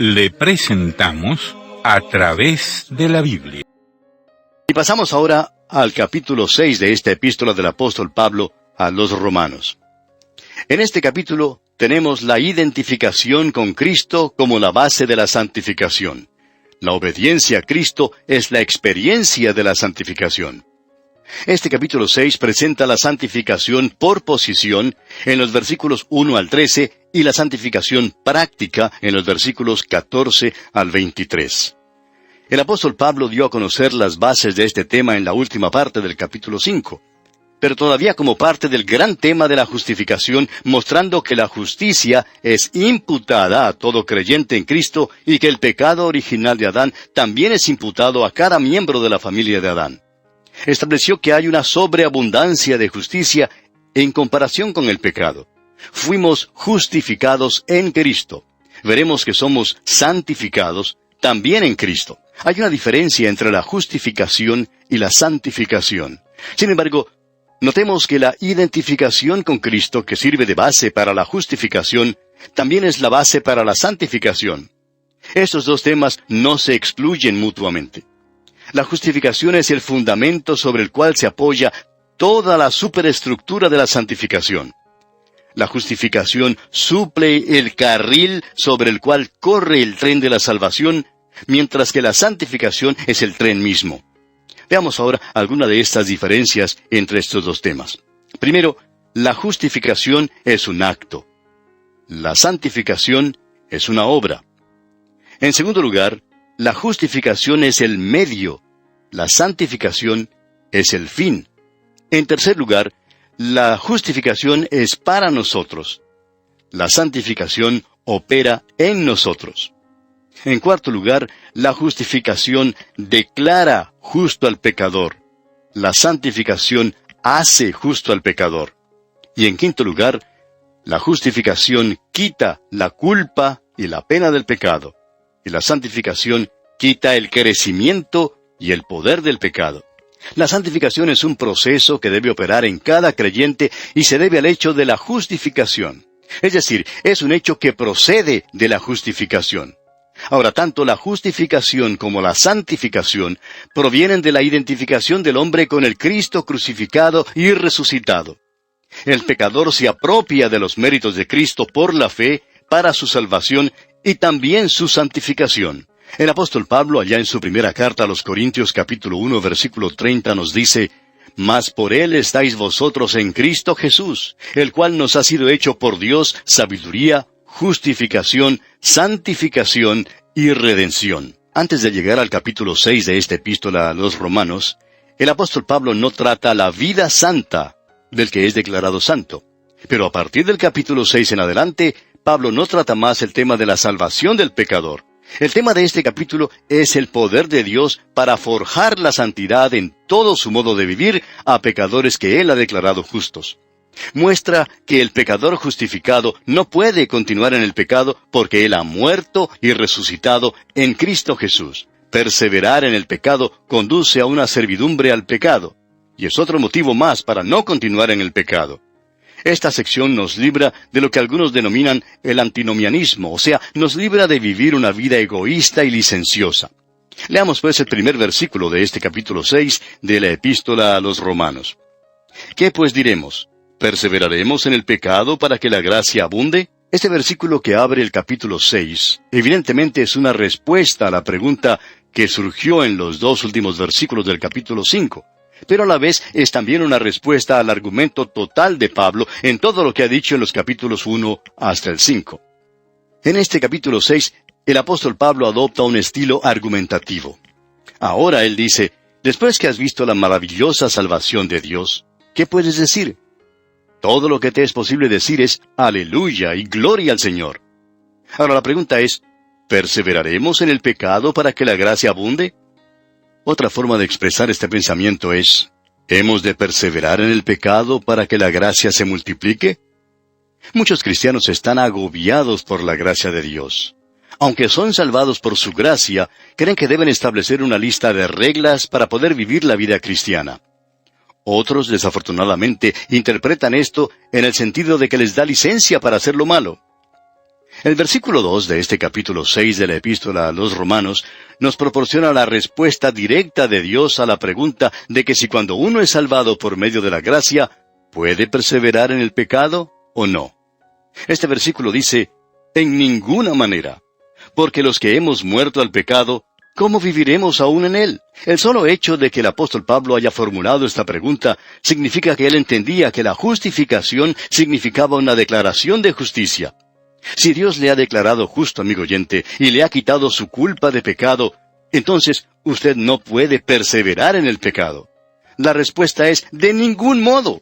Le presentamos A través de la Biblia. Y pasamos ahora al capítulo 6 de esta epístola del apóstol Pablo a los romanos. En este capítulo tenemos la identificación con Cristo como la base de la santificación. La obediencia a Cristo es la experiencia de la santificación. Este capítulo 6 presenta la santificación por posición en los versículos 1 al 13 y la santificación práctica en los versículos 14 al 23. El apóstol Pablo dio a conocer las bases de este tema en la última parte del capítulo 5, pero todavía como parte del gran tema de la justificación, mostrando que la justicia es imputada a todo creyente en Cristo y que el pecado original de Adán también es imputado a cada miembro de la familia de Adán. Estableció que hay una sobreabundancia de justicia en comparación con el pecado. Fuimos justificados en Cristo. Veremos que somos santificados también en Cristo. Hay una diferencia entre la justificación y la santificación. Sin embargo, notemos que la identificación con Cristo, que sirve de base para la justificación, también es la base para la santificación. Estos dos temas no se excluyen mutuamente. La justificación es el fundamento sobre el cual se apoya toda la superestructura de la santificación. La justificación suple el carril sobre el cual corre el tren de la salvación, mientras que la santificación es el tren mismo. Veamos ahora alguna de estas diferencias entre estos dos temas. Primero, la justificación es un acto. La santificación es una obra. En segundo lugar, la justificación es el medio. La santificación es el fin. En tercer lugar, la justificación es para nosotros. La santificación opera en nosotros. En cuarto lugar, la justificación declara justo al pecador. La santificación hace justo al pecador. Y en quinto lugar, la justificación quita la culpa y la pena del pecado. Y la santificación quita el crecimiento y el poder del pecado. La santificación es un proceso que debe operar en cada creyente y se debe al hecho de la justificación. Es decir, es un hecho que procede de la justificación. Ahora, tanto la justificación como la santificación provienen de la identificación del hombre con el Cristo crucificado y resucitado. El pecador se apropia de los méritos de Cristo por la fe para su salvación y también su santificación. El apóstol Pablo, allá en su primera carta a los Corintios capítulo 1, versículo 30, nos dice: «Mas por él estáis vosotros en Cristo Jesús, el cual nos ha sido hecho por Dios sabiduría, justificación, santificación y redención». Antes de llegar al capítulo 6 de esta epístola a los romanos, el apóstol Pablo no trata la vida santa del que es declarado santo. Pero a partir del capítulo 6 en adelante, Pablo no trata más el tema de la salvación del pecador. El tema de este capítulo es el poder de Dios para forjar la santidad en todo su modo de vivir a pecadores que Él ha declarado justos. Muestra que el pecador justificado no puede continuar en el pecado porque Él ha muerto y resucitado en Cristo Jesús. Perseverar en el pecado conduce a una servidumbre al pecado, y es otro motivo más para no continuar en el pecado. Esta sección nos libra de lo que algunos denominan el antinomianismo, o sea, nos libra de vivir una vida egoísta y licenciosa. Leamos pues el primer versículo de este capítulo 6 de la epístola a los romanos. ¿Qué pues diremos? ¿Perseveraremos en el pecado para que la gracia abunde? Este versículo que abre el capítulo 6, evidentemente es una respuesta a la pregunta que surgió en los dos últimos versículos del capítulo 5. Pero a la vez es también una respuesta al argumento total de Pablo en todo lo que ha dicho en los capítulos 1 hasta el 5. En este capítulo 6, el apóstol Pablo adopta un estilo argumentativo. Ahora él dice: después que has visto la maravillosa salvación de Dios, ¿qué puedes decir? Todo lo que te es posible decir es aleluya y gloria al Señor. Ahora la pregunta es: ¿perseveraremos en el pecado para que la gracia abunde? Otra forma de expresar este pensamiento es: ¿hemos de perseverar en el pecado para que la gracia se multiplique? Muchos cristianos están agobiados por la gracia de Dios. Aunque son salvados por su gracia, creen que deben establecer una lista de reglas para poder vivir la vida cristiana. Otros, desafortunadamente, interpretan esto en el sentido de que les da licencia para hacer lo malo. El versículo 2 de este capítulo 6 de la Epístola a los Romanos nos proporciona la respuesta directa de Dios a la pregunta de que si cuando uno es salvado por medio de la gracia, ¿puede perseverar en el pecado o no? Este versículo dice, en ninguna manera, porque los que hemos muerto al pecado, ¿cómo viviremos aún en él? El solo hecho de que el apóstol Pablo haya formulado esta pregunta significa que él entendía que la justificación significaba una declaración de justicia. Si Dios le ha declarado justo, amigo oyente, y le ha quitado su culpa de pecado, entonces usted no puede perseverar en el pecado. La respuesta es, de ningún modo.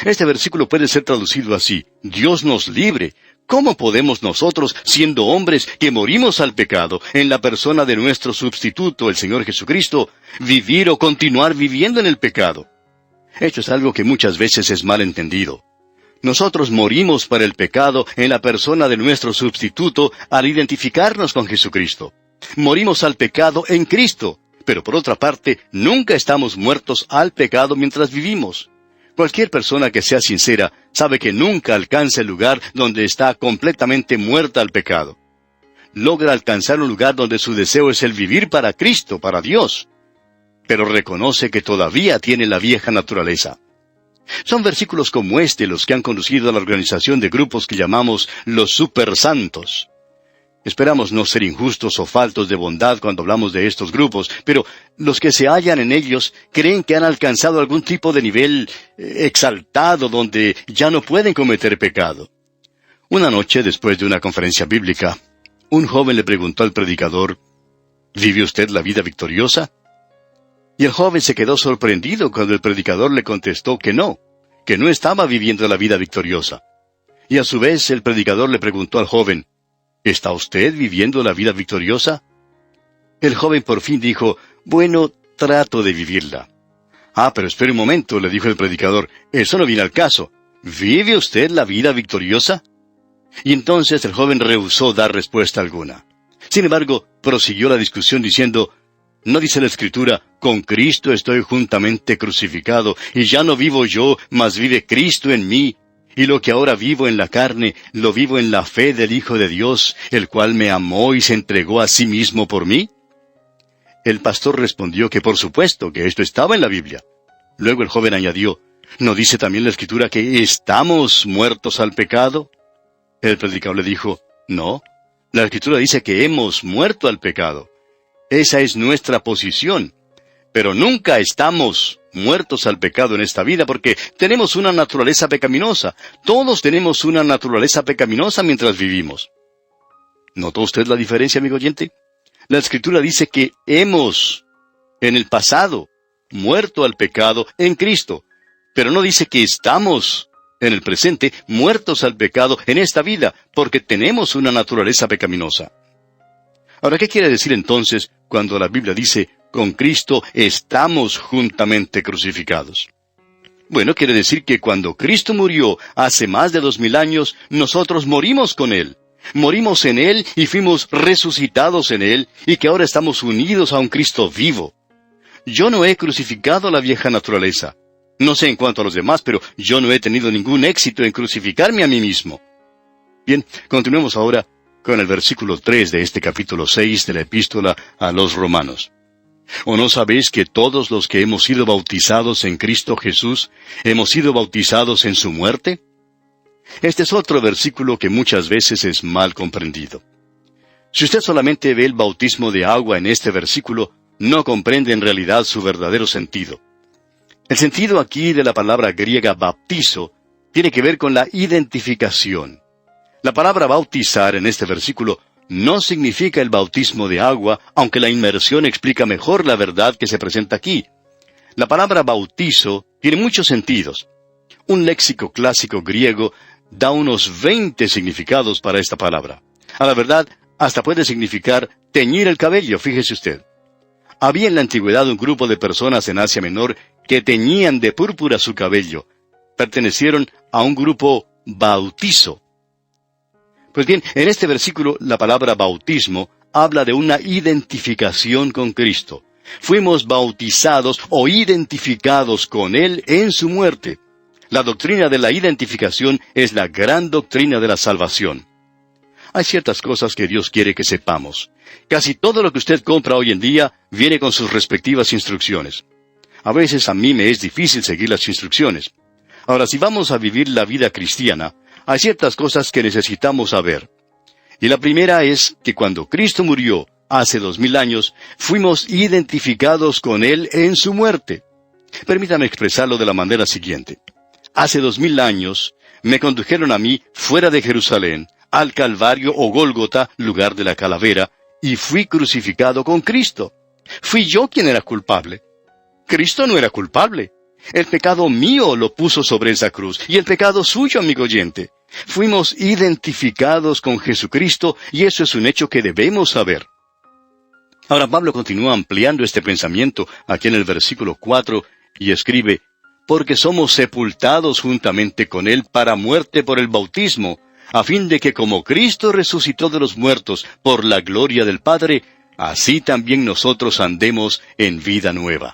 Este versículo puede ser traducido así, Dios nos libre. ¿Cómo podemos nosotros, siendo hombres que morimos al pecado, en la persona de nuestro sustituto, el Señor Jesucristo, vivir o continuar viviendo en el pecado? Esto es algo que muchas veces es mal entendido. Nosotros morimos para el pecado en la persona de nuestro sustituto al identificarnos con Jesucristo. Morimos al pecado en Cristo, pero por otra parte, nunca estamos muertos al pecado mientras vivimos. Cualquier persona que sea sincera sabe que nunca alcanza el lugar donde está completamente muerta al pecado. Logra alcanzar un lugar donde su deseo es el vivir para Cristo, para Dios, pero reconoce que todavía tiene la vieja naturaleza. Son versículos como este los que han conducido a la organización de grupos que llamamos los supersantos. Esperamos no ser injustos o faltos de bondad cuando hablamos de estos grupos, pero los que se hallan en ellos creen que han alcanzado algún tipo de nivel exaltado donde ya no pueden cometer pecado. Una noche, después de una conferencia bíblica, un joven le preguntó al predicador, ¿vive usted la vida victoriosa? Y el joven se quedó sorprendido cuando el predicador le contestó que no estaba viviendo la vida victoriosa. Y a su vez el predicador le preguntó al joven, ¿está usted viviendo la vida victoriosa? El joven por fin dijo, bueno, trato de vivirla. Pero espere un momento, le dijo el predicador, eso no viene al caso. ¿Vive usted la vida victoriosa? Y entonces el joven rehusó dar respuesta alguna. Sin embargo, prosiguió la discusión diciendo, ¿no dice la Escritura, con Cristo estoy juntamente crucificado, y ya no vivo yo, mas vive Cristo en mí? Y lo que ahora vivo en la carne, lo vivo en la fe del Hijo de Dios, el cual me amó y se entregó a sí mismo por mí. El pastor respondió que por supuesto que esto estaba en la Biblia. Luego el joven añadió, ¿no dice también la Escritura que estamos muertos al pecado? El predicador le dijo, no, la Escritura dice que hemos muerto al pecado. Esa es nuestra posición. Pero nunca estamos muertos al pecado en esta vida porque tenemos una naturaleza pecaminosa. Todos tenemos una naturaleza pecaminosa mientras vivimos. ¿Notó usted la diferencia, amigo oyente? La Escritura dice que hemos, en el pasado, muerto al pecado en Cristo. Pero no dice que estamos, en el presente, muertos al pecado en esta vida porque tenemos una naturaleza pecaminosa. Ahora, ¿qué quiere decir entonces cuando la Biblia dice, con Cristo estamos juntamente crucificados? Bueno, quiere decir que cuando Cristo murió hace más de 2000 años, nosotros morimos con Él. Morimos en Él y fuimos resucitados en Él, y que ahora estamos unidos a un Cristo vivo. Yo no he crucificado la vieja naturaleza. No sé en cuanto a los demás, pero yo no he tenido ningún éxito en crucificarme a mí mismo. Bien, continuemos ahora con el versículo 3 de este capítulo 6 de la Epístola a los Romanos. ¿O no sabéis que todos los que hemos sido bautizados en Cristo Jesús, hemos sido bautizados en su muerte? Este es otro versículo que muchas veces es mal comprendido. Si usted solamente ve el bautismo de agua en este versículo, no comprende en realidad su verdadero sentido. El sentido aquí de la palabra griega baptizo tiene que ver con la identificación. La palabra bautizar en este versículo no significa el bautismo de agua, aunque la inmersión explica mejor la verdad que se presenta aquí. La palabra bautizo tiene muchos sentidos. Un léxico clásico griego da unos 20 significados para esta palabra. A la verdad, hasta puede significar teñir el cabello, fíjese usted. Había en la antigüedad un grupo de personas en Asia Menor que teñían de púrpura su cabello. Pertenecieron a un grupo bautizo. Pues bien, en este versículo la palabra bautismo habla de una identificación con Cristo. Fuimos bautizados o identificados con Él en su muerte. La doctrina de la identificación es la gran doctrina de la salvación. Hay ciertas cosas que Dios quiere que sepamos. Casi todo lo que usted compra hoy en día viene con sus respectivas instrucciones. A veces a mí me es difícil seguir las instrucciones. Ahora, si vamos a vivir la vida cristiana, hay ciertas cosas que necesitamos saber. Y la primera es que cuando Cristo murió, hace 2000 años, fuimos identificados con Él en su muerte. Permítame expresarlo de la manera siguiente. Hace 2000 años, me condujeron a mí fuera de Jerusalén, al Calvario o Gólgota, lugar de la calavera, y fui crucificado con Cristo. Fui yo quien era culpable. Cristo no era culpable. El pecado mío lo puso sobre esa cruz, y el pecado suyo, amigo oyente. Fuimos identificados con Jesucristo, y eso es un hecho que debemos saber. Ahora Pablo continúa ampliando este pensamiento aquí en el versículo 4, y escribe, porque somos sepultados juntamente con Él para muerte por el bautismo, a fin de que como Cristo resucitó de los muertos por la gloria del Padre, así también nosotros andemos en vida nueva.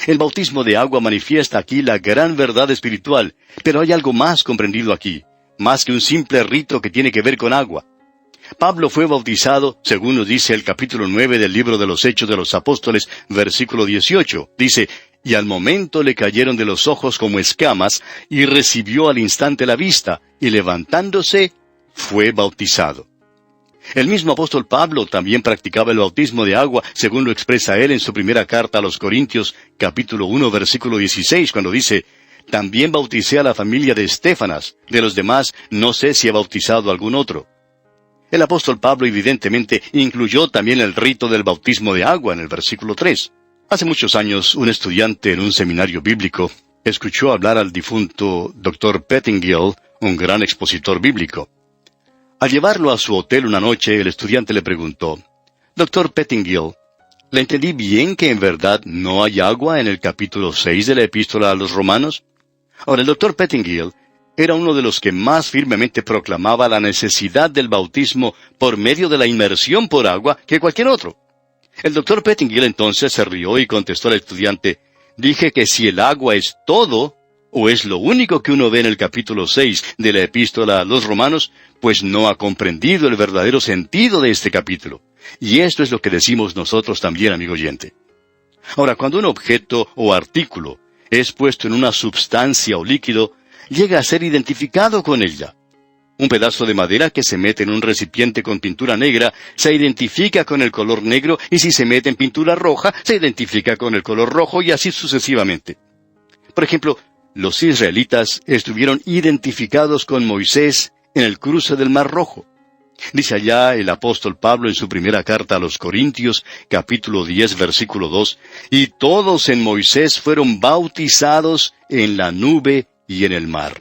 El bautismo de agua manifiesta aquí la gran verdad espiritual, pero hay algo más comprendido aquí, más que un simple rito que tiene que ver con agua. Pablo fue bautizado, según nos dice el capítulo 9 del libro de los Hechos de los Apóstoles, versículo 18. Dice, y al momento le cayeron de los ojos como escamas, y recibió al instante la vista, y levantándose, fue bautizado. El mismo apóstol Pablo también practicaba el bautismo de agua, según lo expresa él en su primera carta a los Corintios, capítulo 1, versículo 16, cuando dice, también bauticé a la familia de Estéfanas, de los demás no sé si he bautizado a algún otro. El apóstol Pablo evidentemente incluyó también el rito del bautismo de agua en el versículo 3. Hace muchos años, un estudiante en un seminario bíblico escuchó hablar al difunto Dr. Pettingill, un gran expositor bíblico. Al llevarlo a su hotel una noche, el estudiante le preguntó, Dr. Pettingill, ¿le entendí bien que en verdad no hay agua en el capítulo 6 de la epístola a los Romanos? Ahora, el Dr. Pettingill era uno de los que más firmemente proclamaba la necesidad del bautismo por medio de la inmersión por agua que cualquier otro. El Dr. Pettingill entonces se rió y contestó al estudiante, dije que si el agua es todo, o es lo único que uno ve en el capítulo 6 de la epístola a los Romanos, pues no ha comprendido el verdadero sentido de este capítulo. Y esto es lo que decimos nosotros también, amigo oyente. Ahora, cuando un objeto o artículo es puesto en una substancia o líquido, llega a ser identificado con ella. Un pedazo de madera que se mete en un recipiente con pintura negra se identifica con el color negro, y si se mete en pintura roja, se identifica con el color rojo, y así sucesivamente. Por ejemplo, los israelitas estuvieron identificados con Moisés en el cruce del Mar Rojo. Dice allá el apóstol Pablo en su primera carta a los Corintios, capítulo 10, versículo 2, y todos en Moisés fueron bautizados en la nube y en el mar.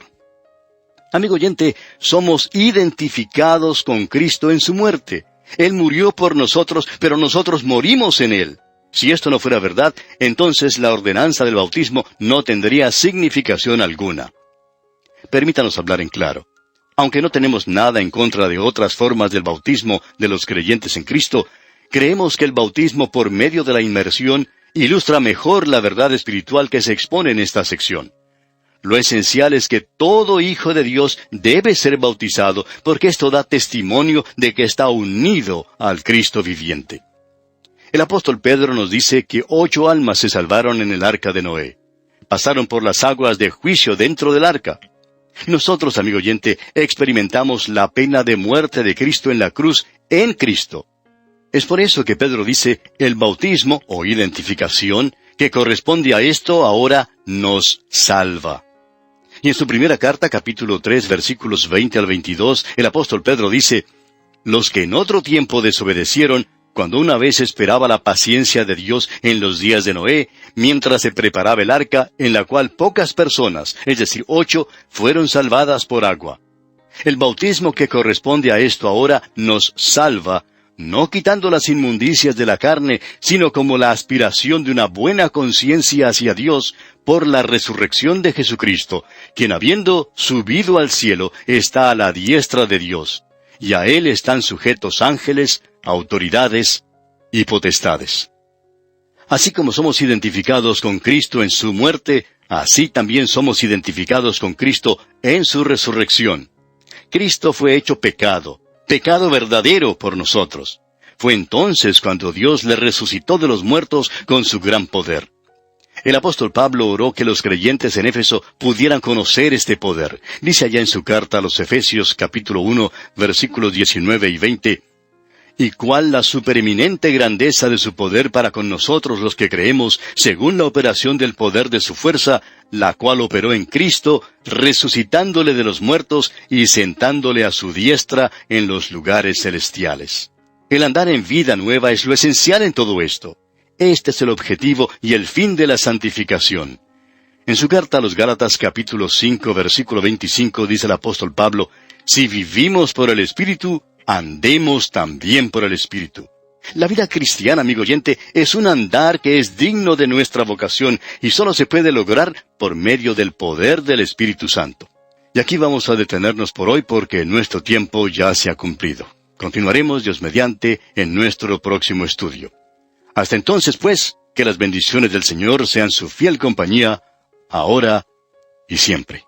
Amigo oyente, somos identificados con Cristo en su muerte. Él murió por nosotros, pero nosotros morimos en Él. Si esto no fuera verdad, entonces la ordenanza del bautismo no tendría significación alguna. Permítanos hablar en claro. Aunque no tenemos nada en contra de otras formas del bautismo de los creyentes en Cristo, creemos que el bautismo por medio de la inmersión ilustra mejor la verdad espiritual que se expone en esta sección. Lo esencial es que todo hijo de Dios debe ser bautizado, porque esto da testimonio de que está unido al Cristo viviente. El apóstol Pedro nos dice que 8 almas se salvaron en el arca de Noé. Pasaron por las aguas de juicio dentro del arca. Nosotros, amigo oyente, experimentamos la pena de muerte de Cristo en la cruz en Cristo. Es por eso que Pedro dice, el bautismo, o identificación, que corresponde a esto ahora nos salva. Y en su primera carta, capítulo 3, versículos 20 al 22, el apóstol Pedro dice, los que en otro tiempo desobedecieron, cuando una vez esperaba la paciencia de Dios en los días de Noé, mientras se preparaba el arca, en la cual pocas personas, es decir, 8, fueron salvadas por agua. El bautismo que corresponde a esto ahora nos salva, no quitando las inmundicias de la carne, sino como la aspiración de una buena conciencia hacia Dios por la resurrección de Jesucristo, quien habiendo subido al cielo está a la diestra de Dios, y a Él están sujetos ángeles, autoridades y potestades. Así como somos identificados con Cristo en su muerte, así también somos identificados con Cristo en su resurrección. Cristo fue hecho pecado, pecado verdadero por nosotros. Fue entonces cuando Dios le resucitó de los muertos con su gran poder. El apóstol Pablo oró que los creyentes en Éfeso pudieran conocer este poder. Dice allá en su carta a los Efesios capítulo 1, versículos 19 y 20, «Y cuál la supereminente grandeza de su poder para con nosotros los que creemos, según la operación del poder de su fuerza, la cual operó en Cristo, resucitándole de los muertos y sentándole a su diestra en los lugares celestiales». El andar en vida nueva es lo esencial en todo esto. Este es el objetivo y el fin de la santificación. En su carta a los Gálatas capítulo 5, versículo 25, dice el apóstol Pablo, «Si vivimos por el Espíritu, andemos también por el Espíritu». La vida cristiana, amigo oyente, es un andar que es digno de nuestra vocación y solo se puede lograr por medio del poder del Espíritu Santo. Y aquí vamos a detenernos por hoy porque nuestro tiempo ya se ha cumplido. Continuaremos, Dios mediante, en nuestro próximo estudio. Hasta entonces, pues, que las bendiciones del Señor sean su fiel compañía, ahora y siempre.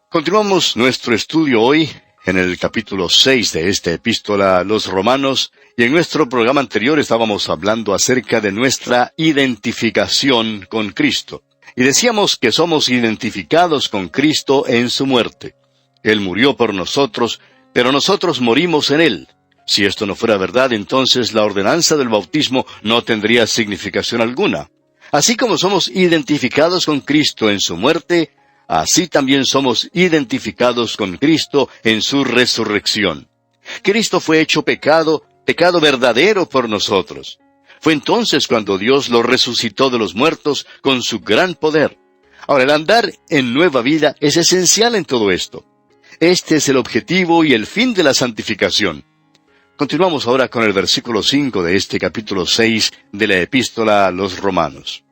Continuamos nuestro estudio hoy en el capítulo 6 de esta epístola a los Romanos, y en nuestro programa anterior estábamos hablando acerca de nuestra identificación con Cristo. Y decíamos que somos identificados con Cristo en su muerte. Él murió por nosotros, pero nosotros morimos en Él. Si esto no fuera verdad, entonces la ordenanza del bautismo no tendría significación alguna. Así como somos identificados con Cristo en su muerte, así también somos identificados con Cristo en su resurrección. Cristo fue hecho pecado, pecado verdadero por nosotros. Fue entonces cuando Dios lo resucitó de los muertos con su gran poder. Ahora, el andar en nueva vida es esencial en todo esto. Este es el objetivo y el fin de la santificación. Continuamos ahora con el versículo 5 de este capítulo 6 de la epístola a los Romanos.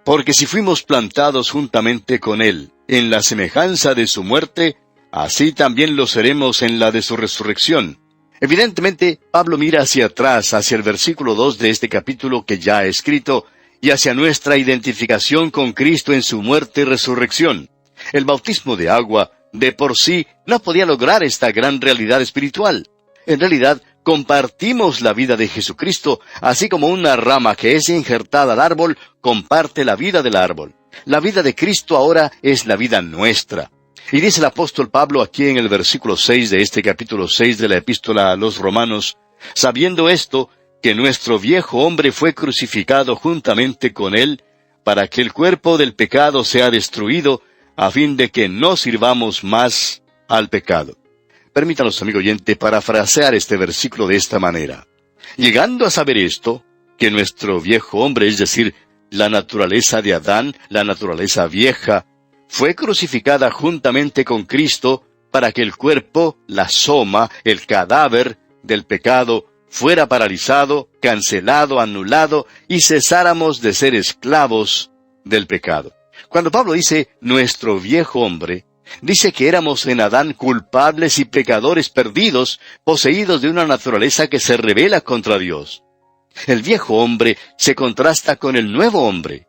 «Porque si fuimos plantados juntamente con Él en la semejanza de su muerte, así también lo seremos en la de su resurrección». Evidentemente, Pablo mira hacia atrás, hacia el versículo 2 de este capítulo que ya he escrito, y hacia nuestra identificación con Cristo en su muerte y resurrección. El bautismo de agua, de por sí, no podía lograr esta gran realidad espiritual. En realidad, compartimos la vida de Jesucristo, así como una rama que es injertada al árbol comparte la vida del árbol. La vida de Cristo ahora es la vida nuestra. Y dice el apóstol Pablo aquí en el versículo 6 de este capítulo 6 de la epístola a los Romanos, «Sabiendo esto, que nuestro viejo hombre fue crucificado juntamente con él, para que el cuerpo del pecado sea destruido, a fin de que no sirvamos más al pecado». Permítanos, amigo oyente, parafrasear este versículo de esta manera. Llegando a saber esto, que nuestro viejo hombre, es decir, la naturaleza de Adán, la naturaleza vieja, fue crucificada juntamente con Cristo para que el cuerpo, la soma, el cadáver del pecado, fuera paralizado, cancelado, anulado, y cesáramos de ser esclavos del pecado. Cuando Pablo dice nuestro viejo hombre, dice que éramos en Adán culpables y pecadores perdidos, poseídos de una naturaleza que se rebela contra Dios. El viejo hombre se contrasta con el nuevo hombre.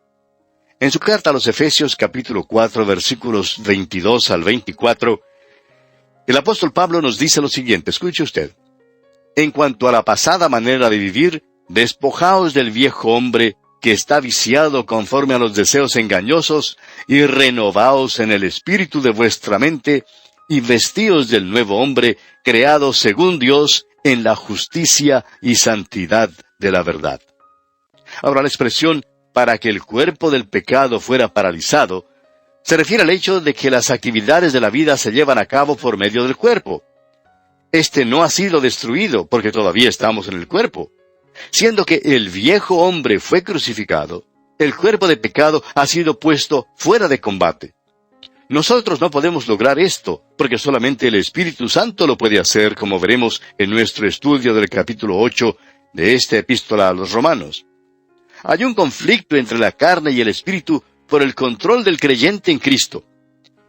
En su carta a los Efesios capítulo 4, versículos 22 al 24, el apóstol Pablo nos dice lo siguiente, escuche usted. «En cuanto a la pasada manera de vivir, despojaos del viejo hombre, que está viciado conforme a los deseos engañosos, y renovaos en el espíritu de vuestra mente, y vestíos del nuevo hombre, creado según Dios, en la justicia y santidad de la verdad». Ahora, la expresión «para que el cuerpo del pecado fuera paralizado» se refiere al hecho de que las actividades de la vida se llevan a cabo por medio del cuerpo. Este no ha sido destruido, porque todavía estamos en el cuerpo. Siendo que el viejo hombre fue crucificado, el cuerpo de pecado ha sido puesto fuera de combate. Nosotros no podemos lograr esto, porque solamente el Espíritu Santo lo puede hacer, como veremos en nuestro estudio del capítulo 8 de esta epístola a los Romanos. Hay un conflicto entre la carne y el Espíritu por el control del creyente en Cristo.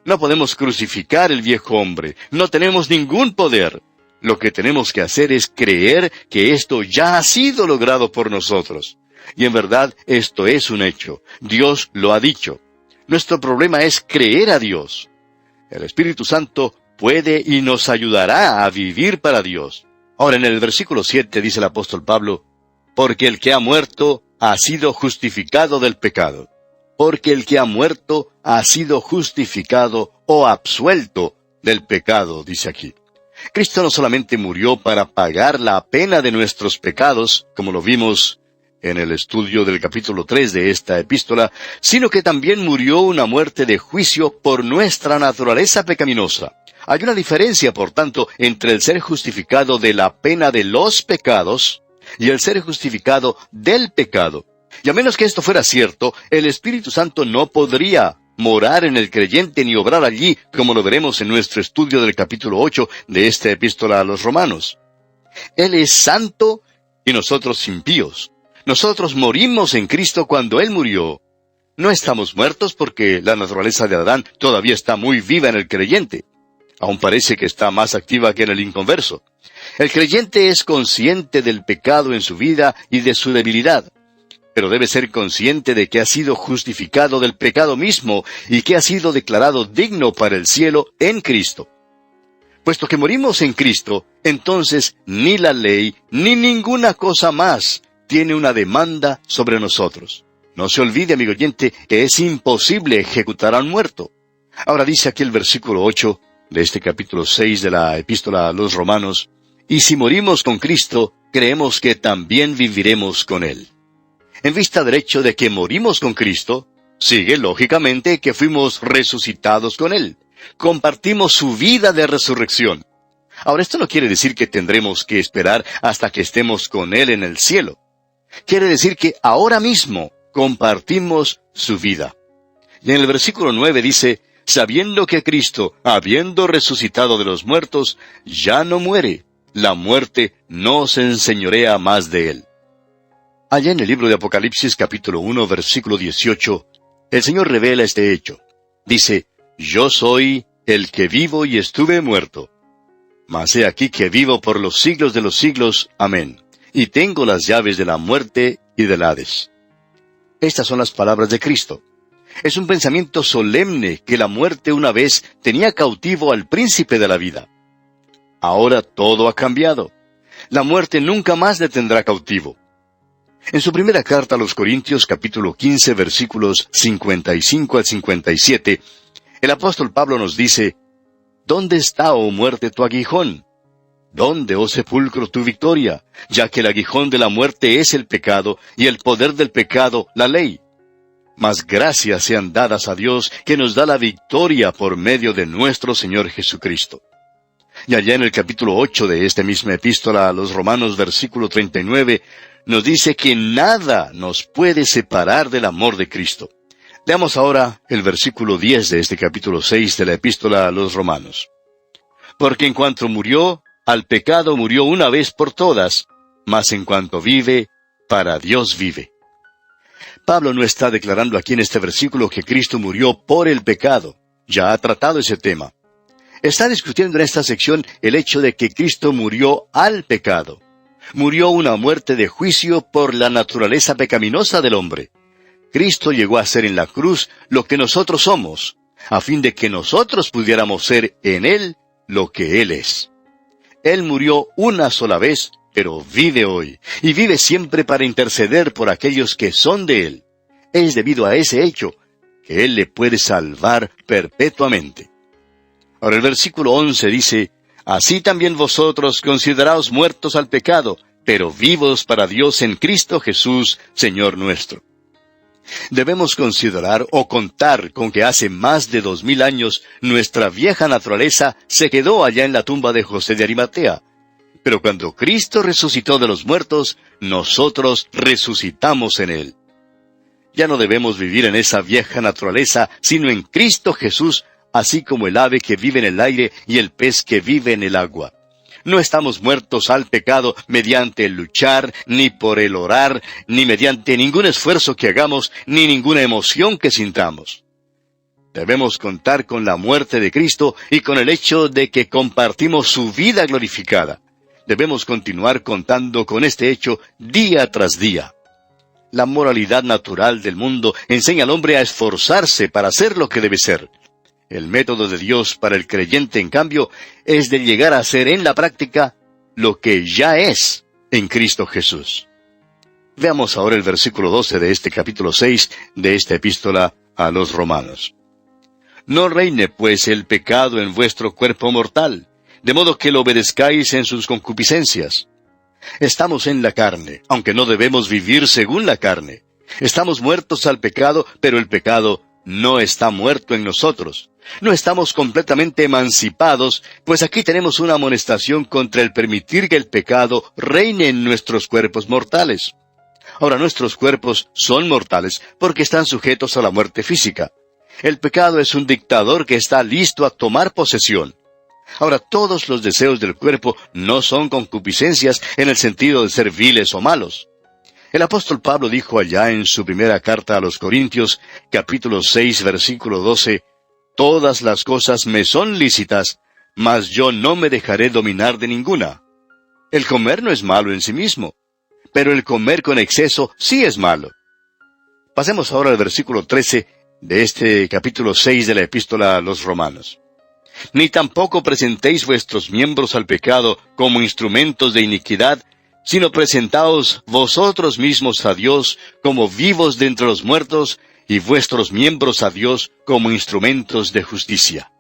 No podemos crucificar el viejo hombre, no tenemos ningún poder. Lo que tenemos que hacer es creer que esto ya ha sido logrado por nosotros. Y en verdad, esto es un hecho. Dios lo ha dicho. Nuestro problema es creer a Dios. El Espíritu Santo puede y nos ayudará a vivir para Dios. Ahora en el versículo 7 dice el apóstol Pablo, porque el que ha muerto ha sido justificado del pecado. Porque el que ha muerto ha sido justificado o absuelto del pecado, dice aquí. Cristo no solamente murió para pagar la pena de nuestros pecados, como lo vimos en el estudio del capítulo 3 de esta epístola, sino que también murió una muerte de juicio por nuestra naturaleza pecaminosa. Hay una diferencia, por tanto, entre el ser justificado de la pena de los pecados y el ser justificado del pecado. Y a menos que esto fuera cierto, el Espíritu Santo no podría morar en el creyente ni obrar allí, como lo veremos en nuestro estudio del capítulo 8 de esta epístola a los Romanos. Él es santo y nosotros impíos. Nosotros morimos en Cristo cuando Él murió. No estamos muertos porque la naturaleza de Adán todavía está muy viva en el creyente. Aún parece que está más activa que en el inconverso. El creyente es consciente del pecado en su vida y de su debilidad, pero debe ser consciente de que ha sido justificado del pecado mismo y que ha sido declarado digno para el cielo en Cristo. Puesto que morimos en Cristo, entonces ni la ley ni ninguna cosa más tiene una demanda sobre nosotros. No se olvide, amigo oyente, que es imposible ejecutar a un muerto. Ahora dice aquí el versículo 8 de este capítulo 6 de la epístola a los Romanos, y si morimos con Cristo, creemos que también viviremos con Él. En vista del hecho de que morimos con Cristo, sigue lógicamente que fuimos resucitados con Él. Compartimos su vida de resurrección. Ahora, esto no quiere decir que tendremos que esperar hasta que estemos con Él en el cielo. Quiere decir que ahora mismo compartimos su vida. Y en el versículo 9 dice, sabiendo que Cristo, habiendo resucitado de los muertos, ya no muere, la muerte no se enseñorea más de Él. Allá en el libro de Apocalipsis capítulo 1 versículo 18, el Señor revela este hecho. Dice, yo soy el que vivo y estuve muerto. Mas he aquí que vivo por los siglos de los siglos. Amén. Y tengo las llaves de la muerte y del Hades. Estas son las palabras de Cristo. Es un pensamiento solemne que la muerte una vez tenía cautivo al príncipe de la vida. Ahora todo ha cambiado. La muerte nunca más le tendrá cautivo. En su primera carta a los Corintios, capítulo 15, versículos 55 al 57, el apóstol Pablo nos dice, ¿dónde está, oh muerte, tu aguijón? ¿Dónde, oh sepulcro, tu victoria? Ya que el aguijón de la muerte es el pecado, y el poder del pecado, la ley. Mas gracias sean dadas a Dios, que nos da la victoria por medio de nuestro Señor Jesucristo. Y allá en el capítulo 8 de esta misma epístola a los Romanos, versículo 39, nos dice que nada nos puede separar del amor de Cristo. Leamos ahora el versículo 10 de este capítulo 6 de la epístola a los Romanos. Porque en cuanto murió, al pecado murió una vez por todas, mas en cuanto vive, para Dios vive. Pablo no está declarando aquí en este versículo que Cristo murió por el pecado. Ya ha tratado ese tema. Está discutiendo en esta sección el hecho de que Cristo murió al pecado. Murió una muerte de juicio por la naturaleza pecaminosa del hombre. Cristo llegó a ser en la cruz lo que nosotros somos, a fin de que nosotros pudiéramos ser en Él lo que Él es. Él murió una sola vez, pero vive hoy, y vive siempre para interceder por aquellos que son de Él. Es debido a ese hecho que Él le puede salvar perpetuamente. Ahora el versículo 11 dice, así también vosotros consideraos muertos al pecado, pero vivos para Dios en Cristo Jesús, Señor nuestro. Debemos considerar o contar con que hace más de 2000 años nuestra vieja naturaleza se quedó allá en la tumba de José de Arimatea. Pero cuando Cristo resucitó de los muertos, nosotros resucitamos en Él. Ya no debemos vivir en esa vieja naturaleza, sino en Cristo Jesús, así como el ave que vive en el aire y el pez que vive en el agua. No estamos muertos al pecado mediante el luchar, ni por el orar, ni mediante ningún esfuerzo que hagamos, ni ninguna emoción que sintamos. Debemos contar con la muerte de Cristo y con el hecho de que compartimos su vida glorificada. Debemos continuar contando con este hecho día tras día. La moralidad natural del mundo enseña al hombre a esforzarse para ser lo que debe ser. El método de Dios para el creyente, en cambio, es de llegar a ser en la práctica lo que ya es en Cristo Jesús. Veamos ahora el versículo 12 de este capítulo 6 de esta epístola a los Romanos. No reine, pues, el pecado en vuestro cuerpo mortal, de modo que lo obedezcáis en sus concupiscencias. Estamos en la carne, aunque no debemos vivir según la carne. Estamos muertos al pecado, pero el pecado no está muerto en nosotros. No estamos completamente emancipados, pues aquí tenemos una amonestación contra el permitir que el pecado reine en nuestros cuerpos mortales. Ahora, nuestros cuerpos son mortales porque están sujetos a la muerte física. El pecado es un dictador que está listo a tomar posesión. Ahora, todos los deseos del cuerpo no son concupiscencias en el sentido de ser viles o malos. El apóstol Pablo dijo allá en su primera carta a los Corintios, capítulo 6, versículo 12, «Todas las cosas me son lícitas, mas yo no me dejaré dominar de ninguna». El comer no es malo en sí mismo, pero el comer con exceso sí es malo. Pasemos ahora al versículo 13 de este capítulo 6 de la epístola a los Romanos. «Ni tampoco presentéis vuestros miembros al pecado como instrumentos de iniquidad, sino presentaos vosotros mismos a Dios como vivos de entre los muertos, y vuestros miembros a Dios como instrumentos de justicia».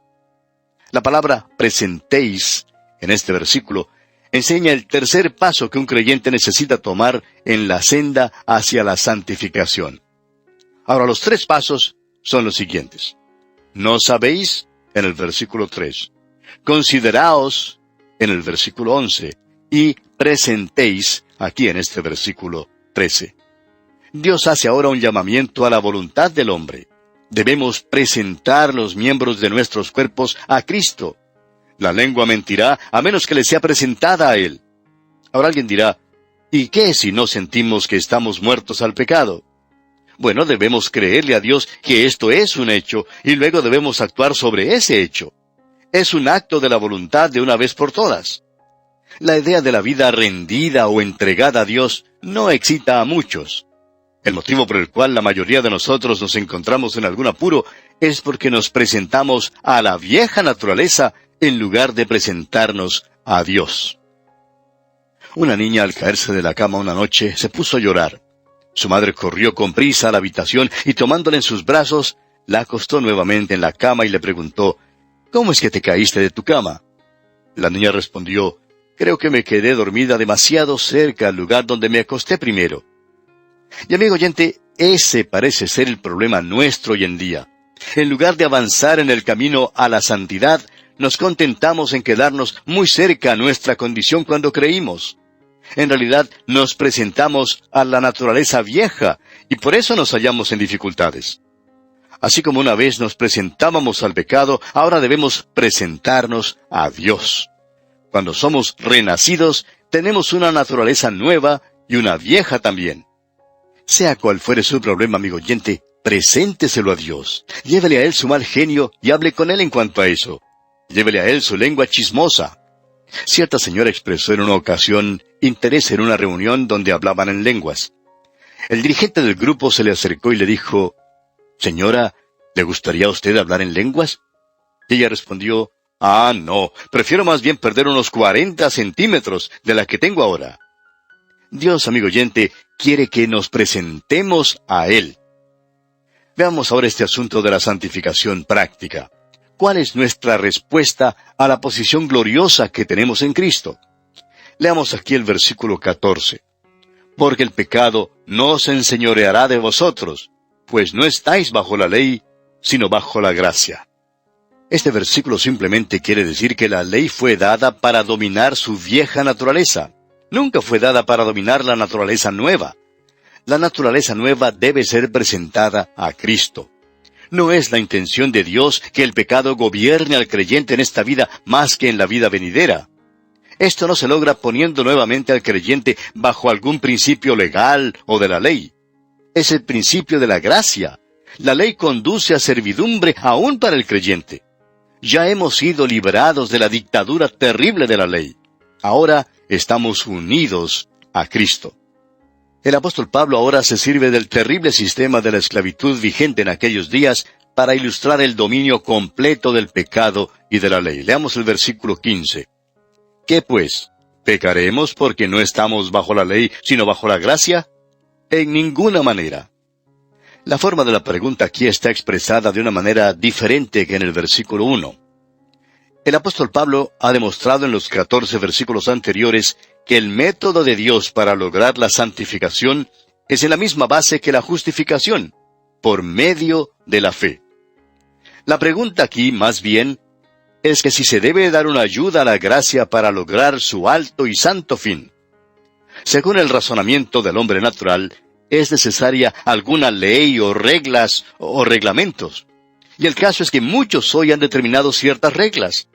La palabra presentéis, en este versículo, enseña el tercer paso que un creyente necesita tomar en la senda hacia la santificación. Ahora, los tres pasos son los siguientes. ¿No sabéis? En el versículo 3. Consideraos, en el versículo 11. Y presentéis, aquí en este versículo 13. Dios hace ahora un llamamiento a la voluntad del hombre. Debemos presentar los miembros de nuestros cuerpos a Cristo. La lengua mentirá a menos que le sea presentada a Él. Ahora alguien dirá, ¿y qué si no sentimos que estamos muertos al pecado? Bueno, debemos creerle a Dios que esto es un hecho, y luego debemos actuar sobre ese hecho. Es un acto de la voluntad de una vez por todas. La idea de la vida rendida o entregada a Dios no excita a muchos. El motivo por el cual la mayoría de nosotros nos encontramos en algún apuro es porque nos presentamos a la vieja naturaleza en lugar de presentarnos a Dios. Una niña, al caerse de la cama una noche, se puso a llorar. Su madre corrió con prisa a la habitación y, tomándola en sus brazos, la acostó nuevamente en la cama y le preguntó, «¿Cómo es que te caíste de tu cama?» La niña respondió, «Creo que me quedé dormida demasiado cerca al lugar donde me acosté primero». Y amigo oyente, ese parece ser el problema nuestro hoy en día. En lugar de avanzar en el camino a la santidad, nos contentamos en quedarnos muy cerca a nuestra condición cuando creímos. En realidad, nos presentamos a la naturaleza vieja, y por eso nos hallamos en dificultades. Así como una vez nos presentábamos al pecado, ahora debemos presentarnos a Dios. Cuando somos renacidos, tenemos una naturaleza nueva y una vieja también. Sea cual fuere su problema, amigo oyente, presénteselo a Dios. Llévele a Él su mal genio y hable con Él en cuanto a eso. Llévele a Él su lengua chismosa. Cierta señora expresó en una ocasión interés en una reunión donde hablaban en lenguas. El dirigente del grupo se le acercó y le dijo, «Señora, ¿le gustaría a usted hablar en lenguas?» Y ella respondió, «Ah, no, prefiero más bien perder unos 40 centímetros de la que tengo ahora». Dios, amigo oyente, quiere que nos presentemos a Él. Veamos ahora este asunto de la santificación práctica. ¿Cuál es nuestra respuesta a la posición gloriosa que tenemos en Cristo? Leamos aquí el versículo 14. «Porque el pecado no se enseñoreará de vosotros, pues no estáis bajo la ley, sino bajo la gracia». Este versículo simplemente quiere decir que la ley fue dada para dominar su vieja naturaleza. Nunca fue dada para dominar la naturaleza nueva. La naturaleza nueva debe ser presentada a Cristo. No es la intención de Dios que el pecado gobierne al creyente en esta vida más que en la vida venidera. Esto no se logra poniendo nuevamente al creyente bajo algún principio legal o de la ley. Es el principio de la gracia. La ley conduce a servidumbre aún para el creyente. Ya hemos sido liberados de la dictadura terrible de la ley. Ahora estamos unidos a Cristo. El apóstol Pablo ahora se sirve del terrible sistema de la esclavitud vigente en aquellos días para ilustrar el dominio completo del pecado y de la ley. Leamos el versículo 15. ¿Qué pues? ¿Pecaremos porque no estamos bajo la ley, sino bajo la gracia? En ninguna manera. La forma de la pregunta aquí está expresada de una manera diferente que en el versículo 1. El apóstol Pablo ha demostrado en los 14 versículos anteriores que el método de Dios para lograr la santificación es en la misma base que la justificación, por medio de la fe. La pregunta aquí, más bien, es que si se debe dar una ayuda a la gracia para lograr su alto y santo fin. Según el razonamiento del hombre natural, es necesaria alguna ley o reglas o reglamentos. Y el caso es que muchos hoy han determinado ciertas reglas.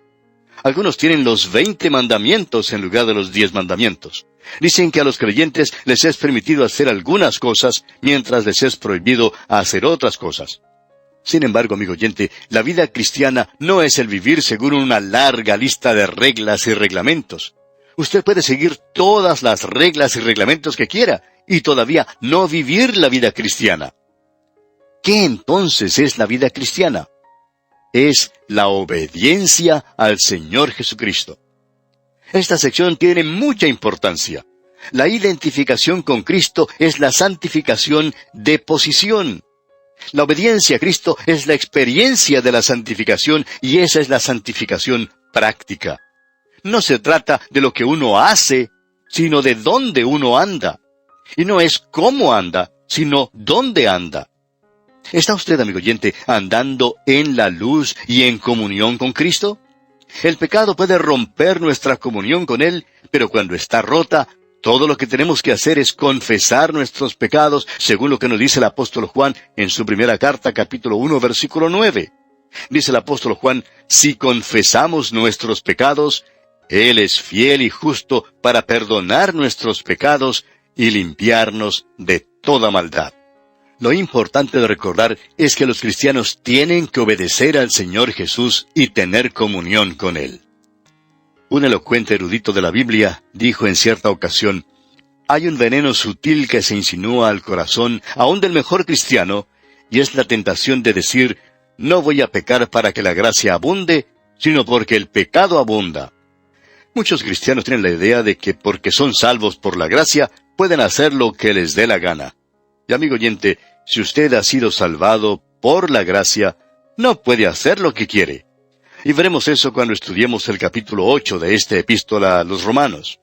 Algunos tienen los 20 mandamientos en lugar de los 10 mandamientos. Dicen que a los creyentes les es permitido hacer algunas cosas, mientras les es prohibido hacer otras cosas. Sin embargo, amigo oyente, la vida cristiana no es el vivir según una larga lista de reglas y reglamentos. Usted puede seguir todas las reglas y reglamentos que quiera, y todavía no vivir la vida cristiana. ¿Qué entonces es la vida cristiana? Es la obediencia al Señor Jesucristo. Esta sección tiene mucha importancia. La identificación con Cristo es la santificación de posición. La obediencia a Cristo es la experiencia de la santificación, y esa es la santificación práctica. No se trata de lo que uno hace, sino de dónde uno anda. Y no es cómo anda, sino dónde anda. ¿Está usted, amigo oyente, andando en la luz y en comunión con Cristo? El pecado puede romper nuestra comunión con Él, pero cuando está rota, todo lo que tenemos que hacer es confesar nuestros pecados, según lo que nos dice el apóstol Juan en su primera carta, capítulo 1, versículo 9. Dice el apóstol Juan, si confesamos nuestros pecados, Él es fiel y justo para perdonar nuestros pecados y limpiarnos de toda maldad. Lo importante de recordar es que los cristianos tienen que obedecer al Señor Jesús y tener comunión con Él. Un elocuente erudito de la Biblia dijo en cierta ocasión, hay un veneno sutil que se insinúa al corazón, aún del mejor cristiano, y es la tentación de decir, no voy a pecar para que la gracia abunde, sino porque el pecado abunda. Muchos cristianos tienen la idea de que porque son salvos por la gracia, pueden hacer lo que les dé la gana. Y amigo oyente, si usted ha sido salvado por la gracia, no puede hacer lo que quiere. Y veremos eso cuando estudiemos el capítulo 8 de esta epístola a los Romanos.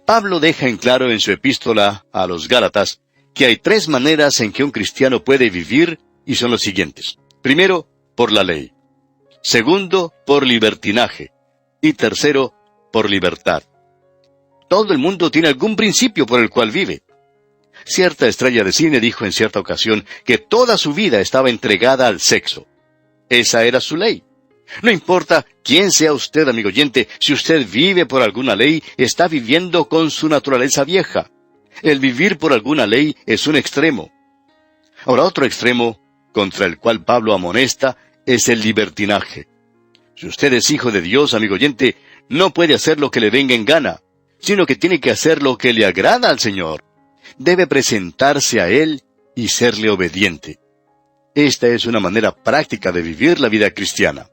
Pablo deja en claro en su epístola a los Gálatas que hay 3 maneras en que un cristiano puede vivir, y son los siguientes. Primero, por la ley. Segundo, por libertinaje. Y tercero, por libertad. Todo el mundo tiene algún principio por el cual vive. Cierta estrella de cine dijo en cierta ocasión que toda su vida estaba entregada al sexo. Esa era su ley. No importa quién sea usted, amigo oyente, si usted vive por alguna ley, está viviendo con su naturaleza vieja. El vivir por alguna ley es un extremo. Ahora, otro extremo, contra el cual Pablo amonesta, es el libertinaje. Si usted es hijo de Dios, amigo oyente, no puede hacer lo que le venga en gana, sino que tiene que hacer lo que le agrada al Señor. Debe presentarse a Él y serle obediente. Esta es una manera práctica de vivir la vida cristiana.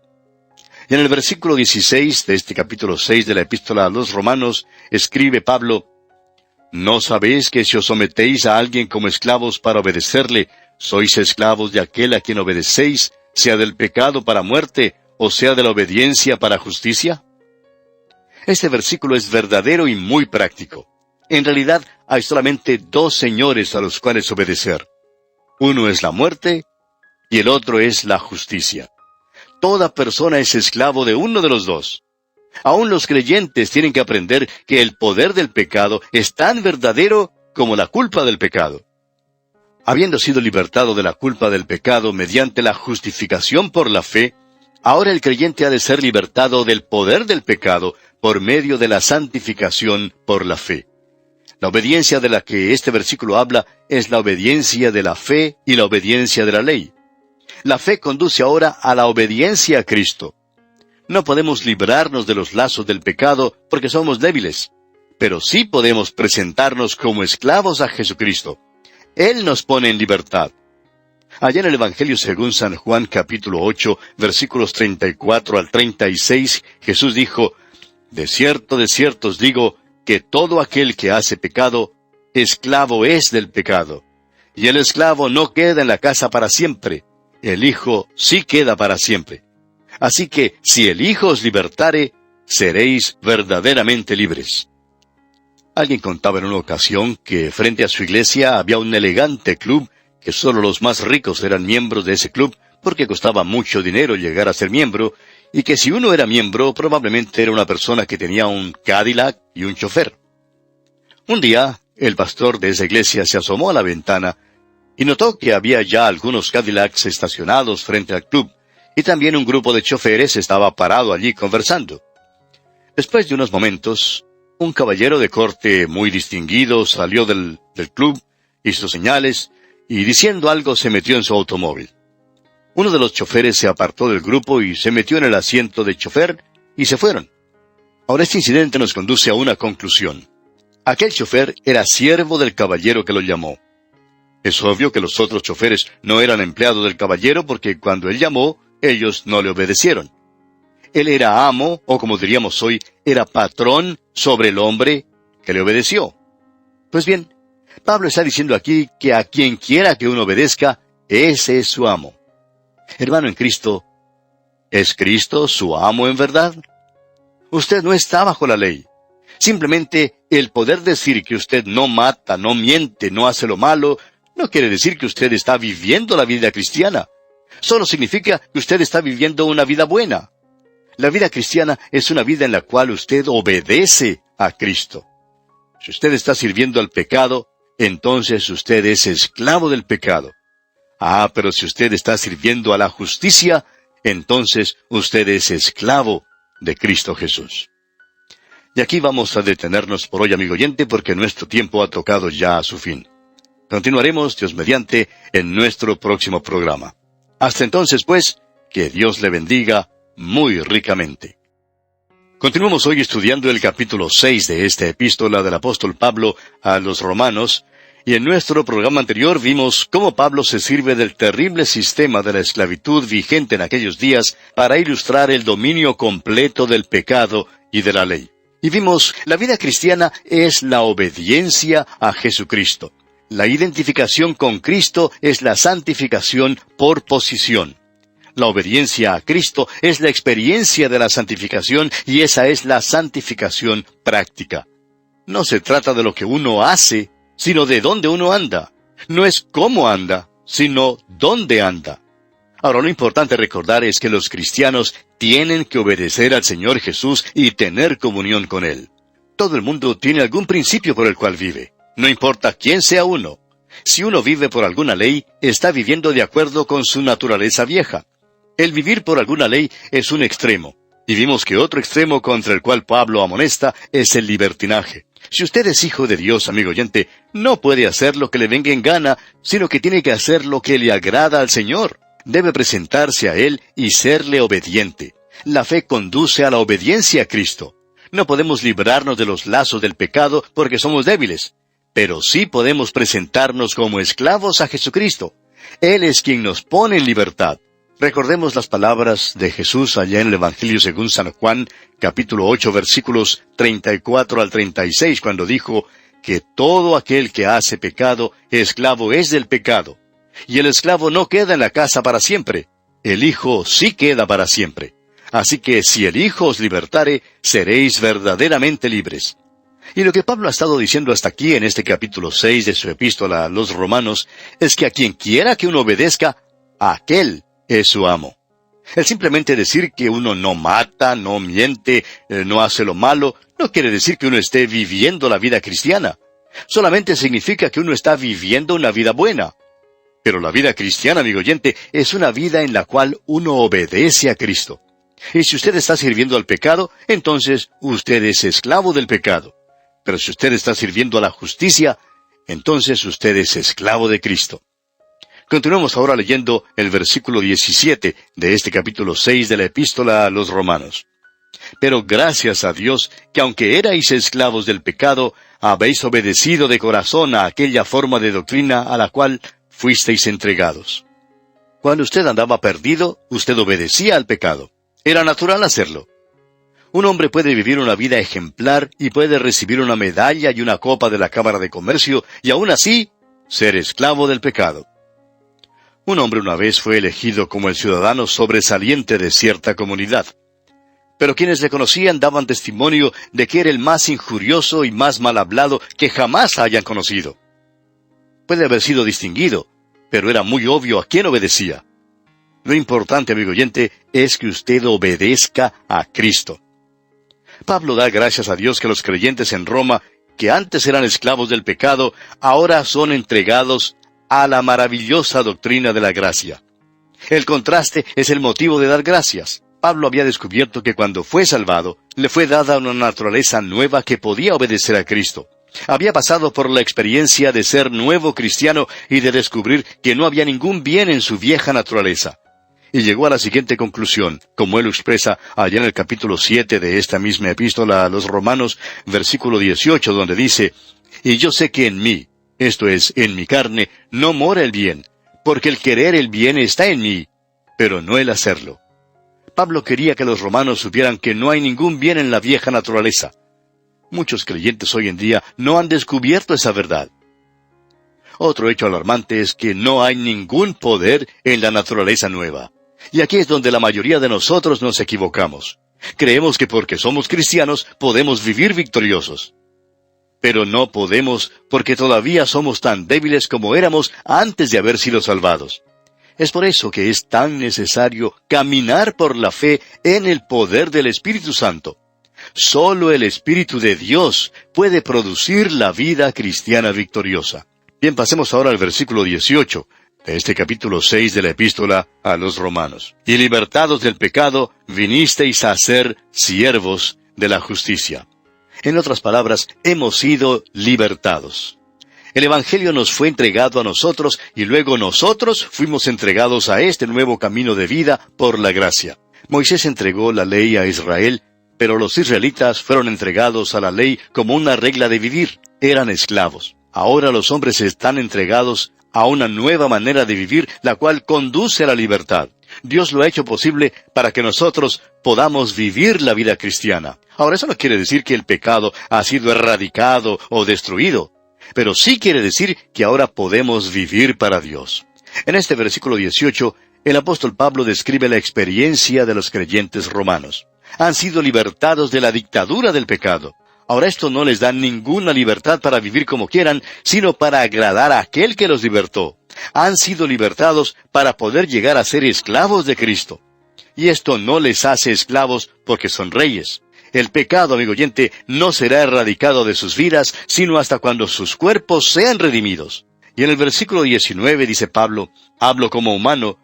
Y en el versículo 16 de este capítulo 6 de la epístola a los Romanos, escribe Pablo, ¿no sabéis que si os sometéis a alguien como esclavos para obedecerle, sois esclavos de aquel a quien obedecéis, sea del pecado para muerte, o sea de la obediencia para justicia? Este versículo es verdadero y muy práctico. En realidad, hay solamente 2 señores a los cuales obedecer. Uno es la muerte y el otro es la justicia. Toda persona es esclavo de uno de los 2. Aún los creyentes tienen que aprender que el poder del pecado es tan verdadero como la culpa del pecado. Habiendo sido libertado de la culpa del pecado mediante la justificación por la fe, ahora el creyente ha de ser libertado del poder del pecado por medio de la santificación por la fe. La obediencia de la que este versículo habla es la obediencia de la fe y la obediencia de la ley. La fe conduce ahora a la obediencia a Cristo. No podemos librarnos de los lazos del pecado porque somos débiles, pero sí podemos presentarnos como esclavos a Jesucristo. Él nos pone en libertad. Allá en el Evangelio según San Juan capítulo 8, versículos 34 al 36, Jesús dijo, de cierto os digo, que todo aquel que hace pecado, esclavo es del pecado. Y el esclavo no queda en la casa para siempre, el Hijo sí queda para siempre. Así que, si el Hijo os libertare, seréis verdaderamente libres. Alguien contaba en una ocasión que frente a su iglesia había un elegante club, que solo los más ricos eran miembros de ese club, porque costaba mucho dinero llegar a ser miembro, y que si uno era miembro, probablemente era una persona que tenía un Cadillac y un chofer. Un día, el pastor de esa iglesia se asomó a la ventana y notó que había ya algunos Cadillacs estacionados frente al club, y también un grupo de choferes estaba parado allí conversando. Después de unos momentos, un caballero de corte muy distinguido salió del club, hizo señales, y diciendo algo se metió en su automóvil. Uno de los choferes se apartó del grupo y se metió en el asiento de chofer, y se fueron. Ahora este incidente nos conduce a una conclusión. Aquel chofer era siervo del caballero que lo llamó. Es obvio que los otros choferes no eran empleados del caballero porque cuando él llamó, ellos no le obedecieron. Él era amo, o como diríamos hoy, era patrón sobre el hombre que le obedeció. Pues bien, Pablo está diciendo aquí que a quien quiera que uno obedezca, ese es su amo. Hermano en Cristo, ¿es Cristo su amo en verdad? Usted no está bajo la ley. Simplemente el poder decir que usted no mata, no miente, no hace lo malo, no quiere decir que usted está viviendo la vida cristiana. Solo significa que usted está viviendo una vida buena. La vida cristiana es una vida en la cual usted obedece a Cristo. Si usted está sirviendo al pecado, entonces usted es esclavo del pecado. Pero si usted está sirviendo a la justicia, entonces usted es esclavo de Cristo Jesús. Y aquí vamos a detenernos por hoy, amigo oyente, porque nuestro tiempo ha tocado ya a su fin. Continuaremos, Dios mediante, en nuestro próximo programa. Hasta entonces, pues, que Dios le bendiga muy ricamente. Continuamos hoy estudiando el capítulo 6 de esta epístola del apóstol Pablo a los Romanos, y en nuestro programa anterior vimos cómo Pablo se sirve del terrible sistema de la esclavitud vigente en aquellos días para ilustrar el dominio completo del pecado y de la ley. Y vimos, la vida cristiana es la obediencia a Jesucristo. La identificación con Cristo es la santificación por posición. La obediencia a Cristo es la experiencia de la santificación y esa es la santificación práctica. No se trata de lo que uno hace, sino de dónde uno anda. No es cómo anda, sino dónde anda. Ahora, lo importante recordar es que los cristianos tienen que obedecer al Señor Jesús y tener comunión con Él. Todo el mundo tiene algún principio por el cual vive. No importa quién sea uno. Si uno vive por alguna ley, está viviendo de acuerdo con su naturaleza vieja. El vivir por alguna ley es un extremo. Y vimos que otro extremo contra el cual Pablo amonesta es el libertinaje. Si usted es hijo de Dios, amigo oyente, no puede hacer lo que le venga en gana, sino que tiene que hacer lo que le agrada al Señor. Debe presentarse a Él y serle obediente. La fe conduce a la obediencia a Cristo. No podemos librarnos de los lazos del pecado porque somos débiles, pero sí podemos presentarnos como esclavos a Jesucristo. Él es quien nos pone en libertad. Recordemos las palabras de Jesús allá en el Evangelio según San Juan, capítulo 8, versículos 34 al 36, cuando dijo que todo aquel que hace pecado, esclavo es del pecado. Y el esclavo no queda en la casa para siempre, el Hijo sí queda para siempre. Así que si el Hijo os libertare, seréis verdaderamente libres. Y lo que Pablo ha estado diciendo hasta aquí en este capítulo 6 de su epístola a los Romanos, es que a quien quiera que uno obedezca, aquel es su amo. El simplemente decir que uno no mata, no miente, no hace lo malo, no quiere decir que uno esté viviendo la vida cristiana. Solamente significa que uno está viviendo una vida buena. Pero la vida cristiana, amigo oyente, es una vida en la cual uno obedece a Cristo. Y si usted está sirviendo al pecado, entonces usted es esclavo del pecado. Pero si usted está sirviendo a la justicia, entonces usted es esclavo de Cristo. Continuamos ahora leyendo el versículo 17 de este capítulo 6 de la epístola a los Romanos. Pero gracias a Dios, que aunque erais esclavos del pecado, habéis obedecido de corazón a aquella forma de doctrina a la cual fuisteis entregados. Cuando usted andaba perdido, usted obedecía al pecado. Era natural hacerlo. Un hombre puede vivir una vida ejemplar y puede recibir una medalla y una copa de la Cámara de Comercio y aún así ser esclavo del pecado. Un hombre una vez fue elegido como el ciudadano sobresaliente de cierta comunidad. Pero quienes le conocían daban testimonio de que era el más injurioso y más mal hablado que jamás hayan conocido. Puede haber sido distinguido, pero era muy obvio a quién obedecía. Lo importante, amigo oyente, es que usted obedezca a Cristo. Pablo da gracias a Dios que los creyentes en Roma, que antes eran esclavos del pecado, ahora son entregados a la maravillosa doctrina de la gracia. El contraste es el motivo de dar gracias. Pablo había descubierto que cuando fue salvado, le fue dada una naturaleza nueva que podía obedecer a Cristo. Había pasado por la experiencia de ser nuevo cristiano y de descubrir que no había ningún bien en su vieja naturaleza. Y llegó a la siguiente conclusión, como él lo expresa allá en el capítulo 7 de esta misma epístola a los Romanos, versículo 18, donde dice: «Y yo sé que en mí, esto es, en mi carne, no mora el bien, porque el querer el bien está en mí, pero no el hacerlo». Pablo quería que los romanos supieran que no hay ningún bien en la vieja naturaleza. Muchos creyentes hoy en día no han descubierto esa verdad. Otro hecho alarmante es que no hay ningún poder en la naturaleza nueva. Y aquí es donde la mayoría de nosotros nos equivocamos. Creemos que porque somos cristianos podemos vivir victoriosos. Pero no podemos porque todavía somos tan débiles como éramos antes de haber sido salvados. Es por eso que es tan necesario caminar por la fe en el poder del Espíritu Santo. Solo el Espíritu de Dios puede producir la vida cristiana victoriosa. Bien, pasemos ahora al versículo 18 de este capítulo 6 de la epístola a los Romanos. «Y libertados del pecado, vinisteis a ser siervos de la justicia». En otras palabras, hemos sido libertados. El Evangelio nos fue entregado a nosotros y luego nosotros fuimos entregados a este nuevo camino de vida por la gracia. Moisés entregó la ley a Israel, pero los israelitas fueron entregados a la ley como una regla de vivir. Eran esclavos. Ahora los hombres están entregados a una nueva manera de vivir, la cual conduce a la libertad. Dios lo ha hecho posible para que nosotros podamos vivir la vida cristiana. Ahora, eso no quiere decir que el pecado ha sido erradicado o destruido, pero sí quiere decir que ahora podemos vivir para Dios. En este versículo 18, el apóstol Pablo describe la experiencia de los creyentes romanos. Han sido libertados de la dictadura del pecado. Ahora esto no les da ninguna libertad para vivir como quieran, sino para agradar a aquel que los libertó. Han sido libertados para poder llegar a ser esclavos de Cristo. Y esto no les hace esclavos porque son reyes. El pecado, amigo oyente, no será erradicado de sus vidas, sino hasta cuando sus cuerpos sean redimidos. Y en el versículo 19 dice Pablo: «Hablo como humano,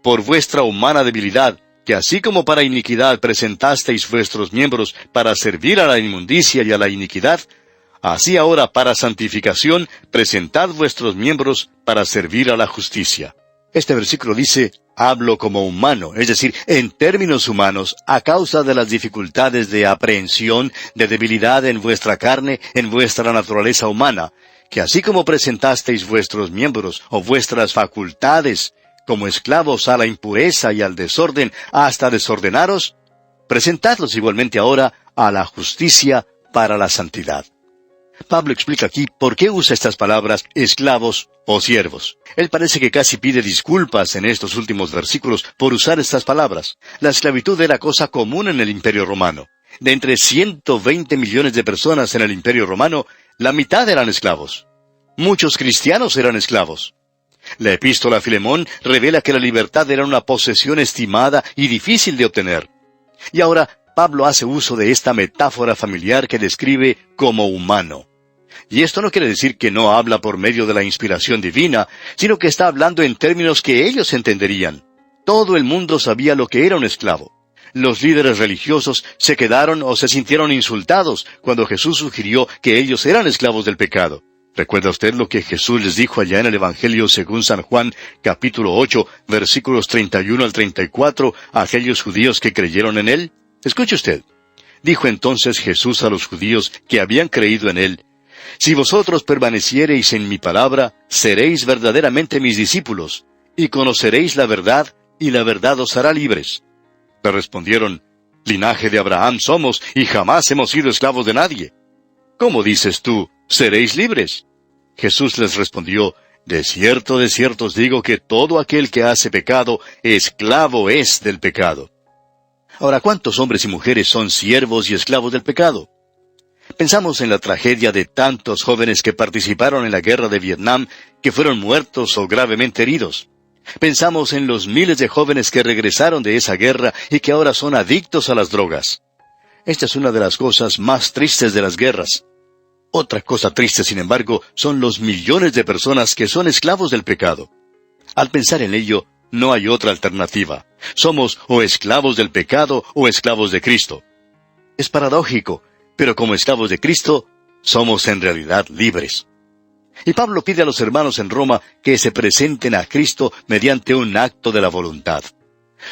por vuestra humana debilidad, que así como para iniquidad presentasteis vuestros miembros para servir a la inmundicia y a la iniquidad, así ahora para santificación presentad vuestros miembros para servir a la justicia». Este versículo dice: «Hablo como humano», es decir, en términos humanos, a causa de las dificultades de aprehensión, de debilidad en vuestra carne, en vuestra naturaleza humana, que así como presentasteis vuestros miembros o vuestras facultades como esclavos a la impureza y al desorden hasta desordenaros, presentadlos igualmente ahora a la justicia para la santidad. Pablo explica aquí por qué usa estas palabras esclavos o siervos. Él parece que casi pide disculpas en estos últimos versículos por usar estas palabras. La esclavitud era cosa común en el Imperio Romano. De entre 120 millones de personas en el Imperio Romano, la mitad eran esclavos. Muchos cristianos eran esclavos. La epístola a Filemón revela que la libertad era una posesión estimada y difícil de obtener. Y ahora Pablo hace uso de esta metáfora familiar que describe como humano. Y esto no quiere decir que no habla por medio de la inspiración divina, sino que está hablando en términos que ellos entenderían. Todo el mundo sabía lo que era un esclavo. Los líderes religiosos se quedaron o se sintieron insultados cuando Jesús sugirió que ellos eran esclavos del pecado. ¿Recuerda usted lo que Jesús les dijo allá en el Evangelio según San Juan, capítulo 8, versículos 31 al 34, a aquellos judíos que creyeron en Él? Escuche usted. Dijo entonces Jesús a los judíos que habían creído en Él: «Si vosotros permaneciereis en mi palabra, seréis verdaderamente mis discípulos, y conoceréis la verdad, y la verdad os hará libres. Le respondieron, linaje de Abraham somos, y jamás hemos sido esclavos de nadie. ¿Cómo dices tú, seréis libres? Jesús les respondió, de cierto os digo que todo aquel que hace pecado, esclavo es del pecado. Ahora, ¿cuántos hombres y mujeres son siervos y esclavos del pecado? Pensamos en la tragedia de tantos jóvenes que participaron en la guerra de Vietnam, que fueron muertos o gravemente heridos. Pensamos en los miles de jóvenes que regresaron de esa guerra y que ahora son adictos a las drogas. Esta es una de las cosas más tristes de las guerras. Otra cosa triste, sin embargo, son los millones de personas que son esclavos del pecado. Al pensar en ello, no hay otra alternativa. Somos o esclavos del pecado o esclavos de Cristo. Es paradójico, pero como esclavos de Cristo, somos en realidad libres. Y Pablo pide a los hermanos en Roma que se presenten a Cristo mediante un acto de la voluntad.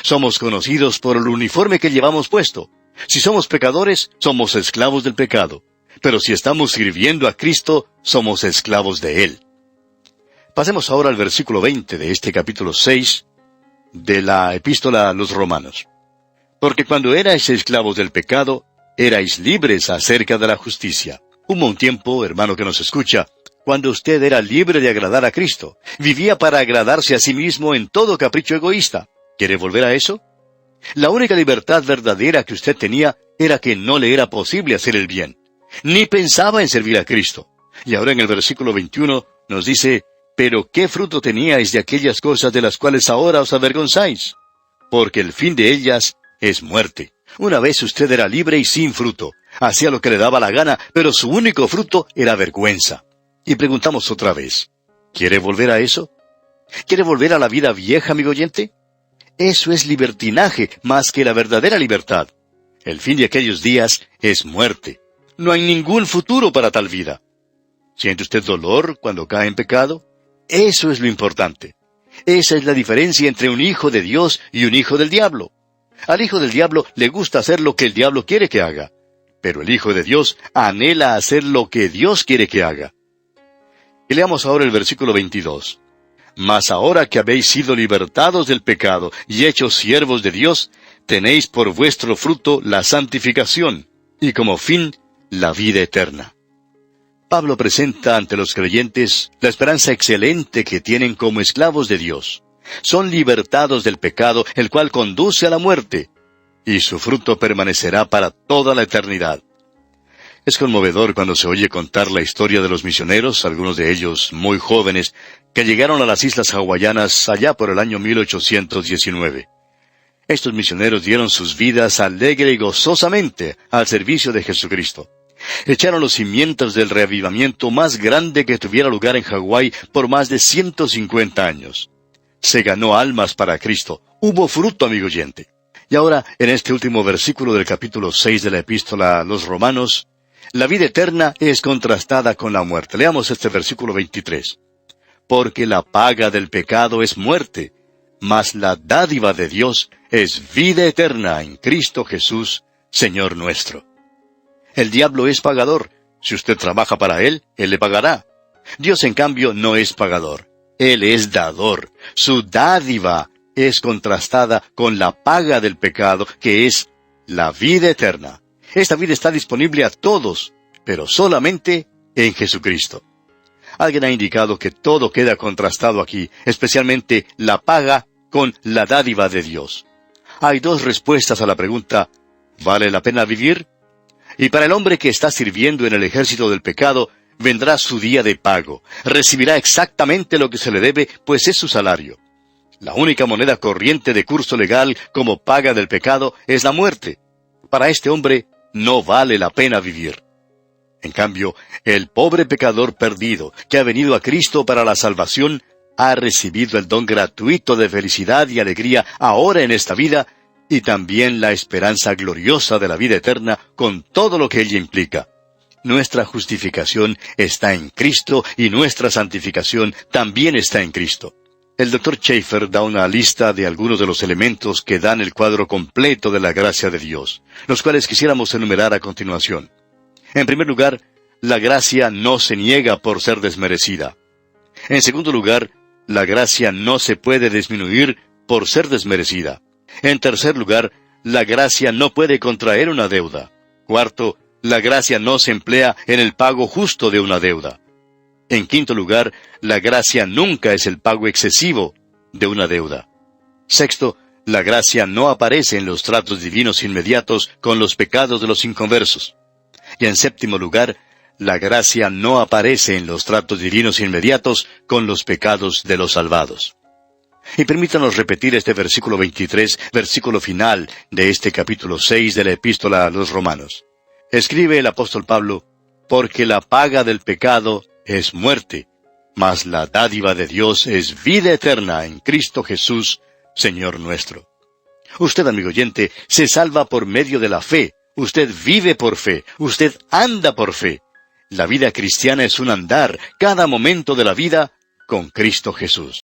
Somos conocidos por el uniforme que llevamos puesto. Si somos pecadores, somos esclavos del pecado. Pero si estamos sirviendo a Cristo, somos esclavos de Él. Pasemos ahora al versículo 20 de este capítulo 6 de la epístola a los Romanos. Porque cuando erais esclavos del pecado, erais libres acerca de la justicia. Hubo un tiempo, hermano que nos escucha, cuando usted era libre de agradar a Cristo. Vivía para agradarse a sí mismo en todo capricho egoísta. ¿Quiere volver a eso? La única libertad verdadera que usted tenía era que no le era posible hacer el bien. Ni pensaba en servir a Cristo. Y ahora en el versículo 21 nos dice, «Pero ¿qué fruto teníais de aquellas cosas de las cuales ahora os avergonzáis? Porque el fin de ellas es muerte». Una vez usted era libre y sin fruto. Hacía lo que le daba la gana, pero su único fruto era vergüenza. Y preguntamos otra vez, ¿quiere volver a eso? ¿Quiere volver a la vida vieja, amigo oyente? Eso es libertinaje más que la verdadera libertad. El fin de aquellos días es muerte. No hay ningún futuro para tal vida. ¿Siente usted dolor cuando cae en pecado? Eso es lo importante. Esa es la diferencia entre un hijo de Dios y un hijo del diablo. Al hijo del diablo le gusta hacer lo que el diablo quiere que haga. Pero el hijo de Dios anhela hacer lo que Dios quiere que haga. Y leamos ahora el versículo 22. Mas ahora que habéis sido libertados del pecado y hechos siervos de Dios, tenéis por vuestro fruto la santificación, y como fin, la vida eterna. Pablo presenta ante los creyentes la esperanza excelente que tienen como esclavos de Dios. Son libertados del pecado, el cual conduce a la muerte, y su fruto permanecerá para toda la eternidad. Es conmovedor cuando se oye contar la historia de los misioneros, algunos de ellos muy jóvenes, que llegaron a las islas hawaianas allá por el año 1819. Estos misioneros dieron sus vidas alegre y gozosamente al servicio de Jesucristo. Echaron los cimientos del reavivamiento más grande que tuviera lugar en Hawái por más de 150 años. Se ganó almas para Cristo. Hubo fruto, amigo oyente. Y ahora, en este último versículo del capítulo 6 de la epístola a los Romanos, la vida eterna es contrastada con la muerte. Leamos este versículo 23. Porque la paga del pecado es muerte, mas la dádiva de Dios es vida eterna en Cristo Jesús, Señor nuestro. El diablo es pagador. Si usted trabaja para él, él le pagará. Dios, en cambio, no es pagador. Él es dador. Su dádiva es contrastada con la paga del pecado, que es la vida eterna. Esta vida está disponible a todos, pero solamente en Jesucristo. Alguien ha indicado que todo queda contrastado aquí, especialmente la paga con la dádiva de Dios. Hay dos respuestas a la pregunta, ¿vale la pena vivir? Y para el hombre que está sirviendo en el ejército del pecado, vendrá su día de pago. Recibirá exactamente lo que se le debe, pues es su salario. La única moneda corriente de curso legal como paga del pecado es la muerte. Para este hombre no vale la pena vivir. En cambio, el pobre pecador perdido, que ha venido a Cristo para la salvación, ha recibido el don gratuito de felicidad y alegría ahora en esta vida, y también la esperanza gloriosa de la vida eterna con todo lo que ella implica. Nuestra justificación está en Cristo y nuestra santificación también está en Cristo. El Dr. Schaeffer da una lista de algunos de los elementos que dan el cuadro completo de la gracia de Dios, los cuales quisiéramos enumerar a continuación. En primer lugar, la gracia no se niega por ser desmerecida. En segundo lugar, la gracia no se puede disminuir por ser desmerecida. En tercer lugar, la gracia no puede contraer una deuda. Cuarto, la gracia no se emplea en el pago justo de una deuda. En quinto lugar, la gracia nunca es el pago excesivo de una deuda. Sexto, la gracia no aparece en los tratos divinos inmediatos con los pecados de los inconversos. Y en séptimo lugar, la gracia no aparece en los tratos divinos inmediatos con los pecados de los salvados. Y permítanos repetir este versículo 23, versículo final de este capítulo 6 de la Epístola a los Romanos. Escribe el apóstol Pablo: porque la paga del pecado es muerte, mas la dádiva de Dios es vida eterna en Cristo Jesús, Señor nuestro. Usted, amigo oyente, se salva por medio de la fe. Usted vive por fe. Usted anda por fe. La vida cristiana es un andar, cada momento de la vida, con Cristo Jesús.